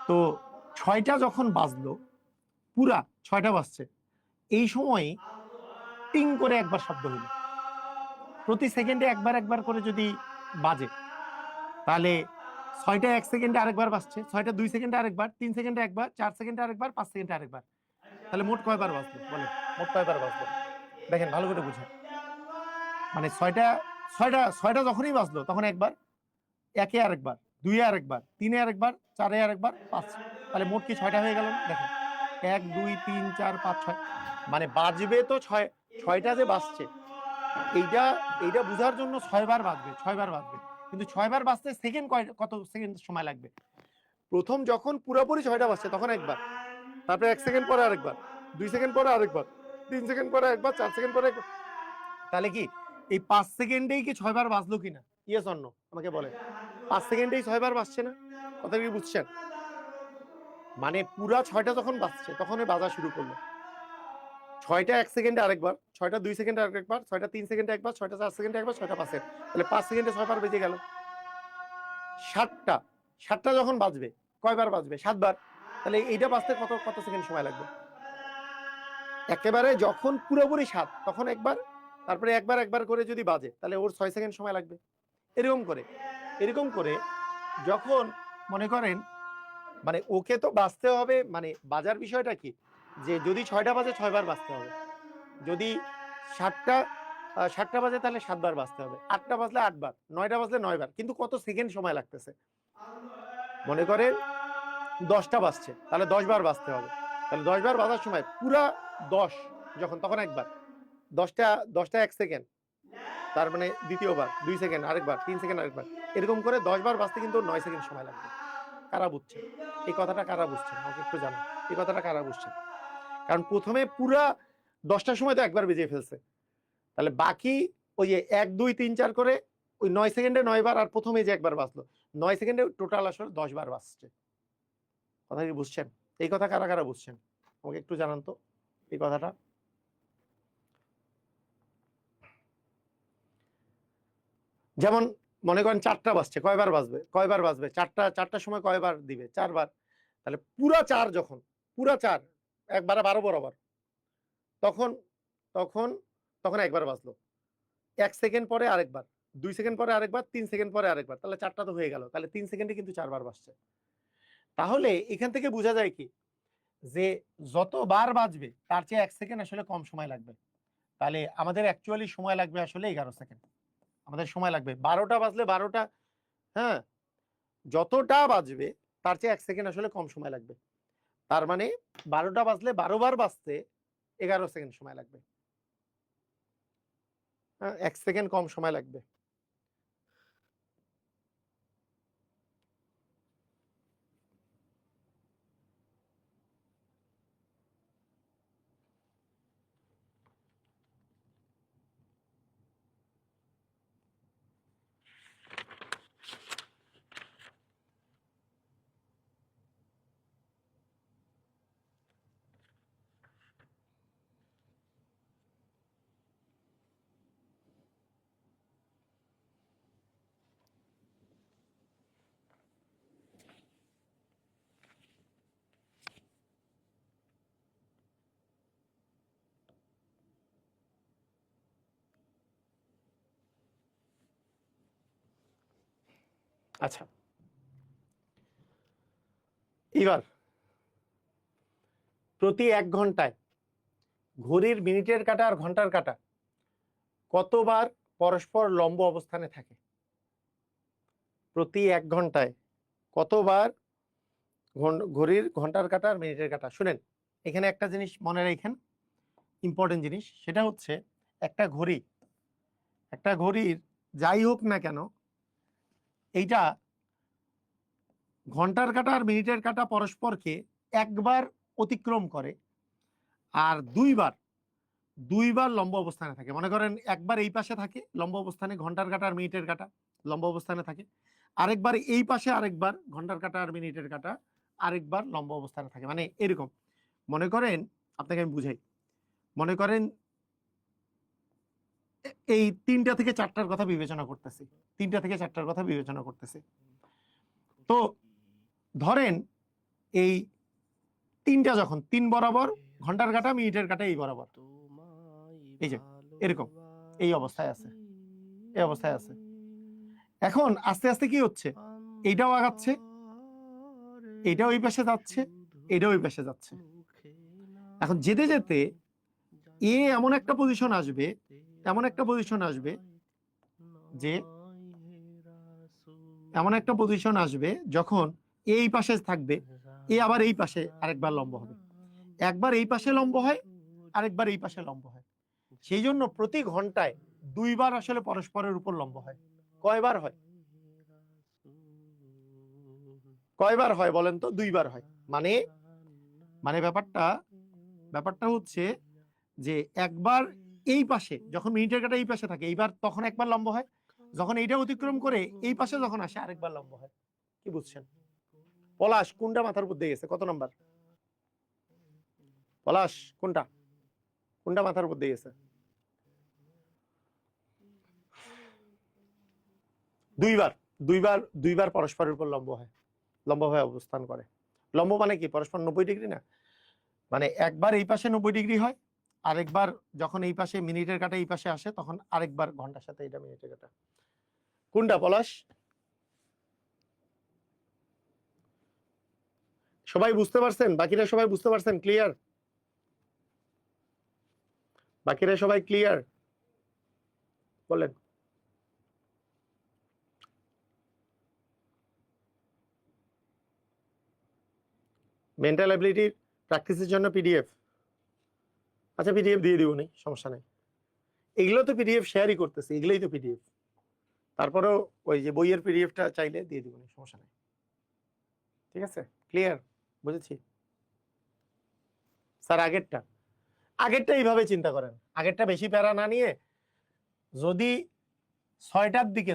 [SPEAKER 1] তো 6টা যখন বাজলো, পুরা 6টা বাজছে, এই সময় টিং করে একবার শব্দ হলো। প্রতি সেকেন্ডে একবার একবার করে যদি বাজে, তাহলে 6টা 1 সেকেন্ডে আরেকবার বাজছে, 6টা 2 সেকেন্ডে আরেকবার, 3 সেকেন্ডে একবার, 4 সেকেন্ডে আরেকবার, 5 সেকেন্ডে আরেকবার। তাহলে মোট কয়বার বাজলো বলেন? মোট কয়বার বাজলো? দেখেন ভালো করে বুঝেন। মানে 6টা যখনই বাজলো তখন একবার, 1-এ আরেকবার, 2-এ আরেকবার, 3-এ আরেকবার, 4-এ আরেকবার, 5। তাহলে মোট কি 6টা হয়ে গেল না? দেখেন 1 2 3 4 5 6, মানে বাজবে তো 6টা যে বাজছে, এইটা এইটা বোঝার জন্য 6বার বাজবে, 6বার বাজবে। কিন্তু 6বার বাজতে সেকেন্ড কত সেকেন্ড সময় লাগবে? প্রথম যখন পুরোপুরি 6টা বাজছে তখন একবার, তারপরে 1 সেকেন্ড পরে আরেকবার, 2 সেকেন্ড পরে আরেকবার, 3 সেকেন্ড পরে একবার, 4 সেকেন্ড পরে একবার। তাহলে কি এই 5 সেকেন্ডেই কি 6বার বাজলো কিনা? ইয়েস অর নো আমাকে বলেন। 5 সেকেন্ডেই 6বার বাজছে না? কথা কি বুঝছেন? মানে পুরা 6টা যখন বাজছে তখনই বাজা শুরু করলো। 6টা 1 সেকেন্ডে আরেকবার, 6টা 2 সেকেন্ডে আরেকবার, 6টা 3 সেকেন্ডে একবার, 6টা 4 সেকেন্ডে একবার, 6টা 5 সেকেন্ড। তাহলে 5 সেকেন্ডে 6বার বেজে গেল। 7টা যখন বাজবে কয়বার বাজবে? 7বার। তাহলে এইটা বাজতে কত কত সেকেন্ড সময় লাগবে? একেবারে যখন পুরোপুরি 7 তখন একবার, তারপরে একবার একবার করে যদি বাজে তাহলে ওর 6 সেকেন্ড সময় লাগবে। এরকম করে যখন মনে করেন, মানে ওকে তো বাজতে হবে, মানে বাজার বিষয়টা কি, যে যদি 6টা বাজে 6বার বাজতে হবে, যদি 7টা বাজে তাহলে 7বার বাজতে হবে, 8টা বাজলে 8বার, 9টা বাজলে 9বার। কিন্তু কত সেকেন্ড সময় লাগতেছে? মনে করেন 10টা বাজছে, তাহলে 10বার বাজতে হবে। তাহলে 10বার বাজার সময় পুরা 10 যখন, তখন একবার, 10টা 1 সেকেন্ড, তার মানে দ্বিতীয়বার 2 সেকেন্ড আরেকবার, 3 সেকেন্ড আরেকবার, এরকম করে 10বার বাজতে কিন্তু 9 সেকেন্ড সময় লাগবে। কারা বুঝছেন এই কথাটা? কারা বুঝছেন আমাকে একটু জানান এই কথাটা কারা বুঝছেন? কারণ প্রথমে পুরা 10টার সময় তো একবার বেজে ফেলছে, তাহলে বাকি ওই যে 1 2 3 4 করে ওই 9 সেকেন্ডে 9বার, আর প্রথমে যে একবার বাজলো 9 সেকেন্ডে টোটাল আসলে 10বার বাজছে। কথা কি বুঝছেন? এই কথা কারা কারা বুঝছেন আমাকে একটু জানান তো এই কথাটা। যেমন মনে করেন 4টা বাজছে, কয়বার বাজবে? 4টার সময় কয়বার দিবে? 4বার। তাহলে পুরা 4 যখন, পুরা 4 একবারে 12 বরাবর, তখন তখন তখন একবার বাজলো। 1 সেকেন্ড পরে আরেকবার, 2 সেকেন্ড পরে আরেকবার, 3 সেকেন্ড পরে আরেকবার, তাহলে 4টা তো হয়ে গেল। তাহলে 3 সেকেন্ডে কিন্তু 4বার বাজছে। তাহলে এখান থেকে বোঝা যায় কি, যে যতবার বাজবে তার চেয়ে 1 সেকেন্ড আসলে কম সময় লাগবে। তাহলে আমাদের অ্যাকচুয়ালি সময় লাগবে আসলে 11 সেকেন্ড। আমাদের সময় লাগবে 12টা বাজলে 12টা, হ্যাঁ, যতটা বাজবে তার চেয়ে 1 সেকেন্ড আসলে কম সময় লাগবে। তার মানে 12টা বাজলে 12বার বাজতে 11 সেকেন্ড সময় লাগবে। হ্যাঁ, 1 সেকেন্ড কম সময় লাগবে। আচ্ছা, এবার প্রতি 1 ঘন্টায় ঘড়ির মিনিটের কাঁটা আর ঘন্টার কাঁটা কতবার পরস্পর লম্ব অবস্থানে থাকে? প্রতি 1 ঘন্টায় কতবার ঘড়ির ঘন্টার কাঁটা আর মিনিটের কাঁটা? শুনেন, এখানে একটা জিনিস মনে রাখেন, ইম্পর্টেন্ট জিনিস, সেটা হচ্ছে একটা ঘড়ির যাই হোক না কেন, এইটা ঘন্টার কাঁটা আর মিনিটের কাঁটা পরস্পরকে একবার অতিক্রম করে, আর দুইবার লম্ব অবস্থানে থাকে। মনে করেন একবার এই পাশে থাকে লম্ব অবস্থানে, ঘন্টার কাঁটা আর মিনিটের কাঁটা লম্ব অবস্থানে থাকে, আরেকবার এই পাশে, আরেকবার ঘন্টার কাঁটা আর মিনিটের কাঁটা আরেকবার লম্ব অবস্থানে থাকে। মানে এরকম, মনে করেন, আপনাকে আমি বুঝাই, মনে করেন এই 3টা থেকে 4টার কথা বিবেচনা করতেছি, 3টা থেকে 4টার কথা বিবেচনা করতেছি। তো ধরেন এই তিনটা যখন 3 বরাবর, ঘন্টার কাঁটা মিনিটের কাঁটা এই বরাবর, এই যে এরকম এই অবস্থায় আছে, এই অবস্থায় আছে। এখন আস্তে আস্তে কি হচ্ছে, এইটাও আগাচ্ছে, এইটাও ওই পাশে যাচ্ছে, এটাও ওই পাশে যাচ্ছে। এখন যেতে যেতে এ এমন একটা পজিশন আসবে, এমন একটা পজিশন আসবে যে এমন একটা পজিশন আসবে যখন এই পাশে থাকবে, এ আবার এই পাশে আরেকবার লম্ব হবে, একবার এই পাশে লম্ব হয়, আরেকবার এই পাশে লম্ব হয়। সেই জন্য প্রতি ঘন্টায় 2 বার আসলে পরস্পরের উপর লম্ব হয়। কয়বার হয়? কয়বার হয় বলেন তো? 2 বার হয়। মানে মানে ব্যাপারটা হচ্ছে যে একবার এই পাশে যখন মিনিটের কাঁটা এই পাশে থাকে, এইবার তখন একবার লম্ব হয়, যখন এইটা অতিক্রম করে এই পাশে যখন আসে আরেকবার লম্ব হয়। কি বুঝছেন? পলাশ কোনটা মাথার উপর দিয়ে গেছে? কত নাম্বার? পলাশ কোনটা কোনটা মাথার উপর দিয়ে গেছে? 2 বার, 2 বার পরস্পরের উপর লম্ব হয়, লম্ব হয়ে অবস্থান করে। লম্ব মানে কি? পরস্পর 90 ডিগ্রি না, মানে একবার এই পাশে 90 ডিগ্রি হয়, আরেকবার যখন এই পাশে মিনিটের কাঁটা এই পাশে আসে তখন আরেকবার ঘন্টার সাথে এটা মিনিটের কাঁটা। কোনটা পলাশ? সবাই বুঝতে পারছেন? বাকিরা সবাই বুঝতে পারছেন? ক্লিয়ার? বাকিরা সবাই ক্লিয়ার বলেন? মেন্টাল অ্যাবিলিটির প্র্যাকটিসের জন্য পিডিএফ, আচ্ছা পিডিএফ দিয়ে দিব, নেই সমস্যা নেই। এগুলো তো পিডিএফ শেয়ারই করতেছি, এগুলোই তো পিডিএফ। তারপরেও ওই যে বইয়ের পিডিএফটা চাইলে দিয়ে দিব, সমস্যা নেই। ঠিক আছে, ক্লিয়ার? বুঝেছি স্যার। আগেরটা এইভাবে চিন্তা করেন, আগেরটা বেশি প্যারা না নিয়ে, যদি 6টার দিকে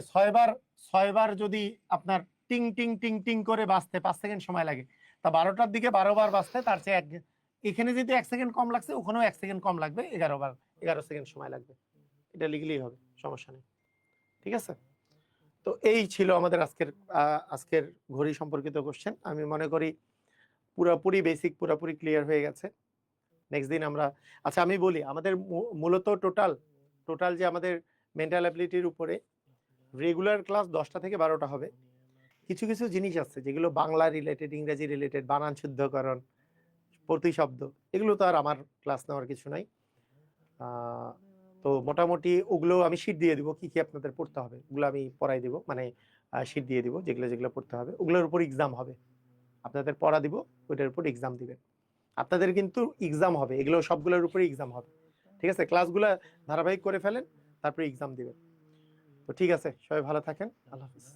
[SPEAKER 1] 6বার যদি আপনার টিং টিং টিং টিং করে বাঁচতে 5 সেকেন্ড সময় লাগে, তা 12টার দিকে 12 বার বাঁচতে তার চেয়ে এখানে যদি 1 সেকেন্ড কম লাগছে ওখানেও 1 সেকেন্ড কম লাগবে, 11 সেকেন্ড সময় লাগবে। এটা লিখলেই হবে, সমস্যা নেই। ঠিক আছে, তো এই ছিল আমাদের আজকের ঘড়ি সম্পর্কিত কোশ্চেন। আমি মনে করি পুরোপুরি বেসিক পুরোপুরি ক্লিয়ার হয়ে গেছে। নেক্সট দিন আমরা, আচ্ছা আমি বলি, আমাদের মূলত টোটাল যে আমাদের মেন্টাল অ্যাবিলিটির উপরে রেগুলার ক্লাস 10টা থেকে 12টা হবে। কিছু কিছু জিনিস আছে যেগুলো বাংলা রিলেটেড, ইংরেজি রিলেটেড, বানান শুদ্ধকরণ, প্রতিশব্দ, এগুলো তো আর আমার ক্লাস নেওয়ার কিছু নাই। তো মোটামুটি ওগুলো আমি শীট দিয়ে দিব, কি কি আপনাদের পড়তে হবে ওগুলো আমি পড়াই দিব, মানে শীট দিয়ে দিব যেগুলো যেগুলো পড়তে হবে, ওগুলোর উপর এক্সাম হবে। আপনাদের পড়া দিব, ওইটার উপর এক্সাম দিবেন। আপনাদের কিন্তু এক্সাম হবে, এগুলো সবগুলোর উপরে এক্সাম হবে। ঠিক আছে, ক্লাসগুলো ধারাবাহিক করে ফেলেন, তারপরে এক্সাম দিবেন। তো ঠিক আছে, সবাই ভালো থাকেন, আল্লাহ হাফিজ।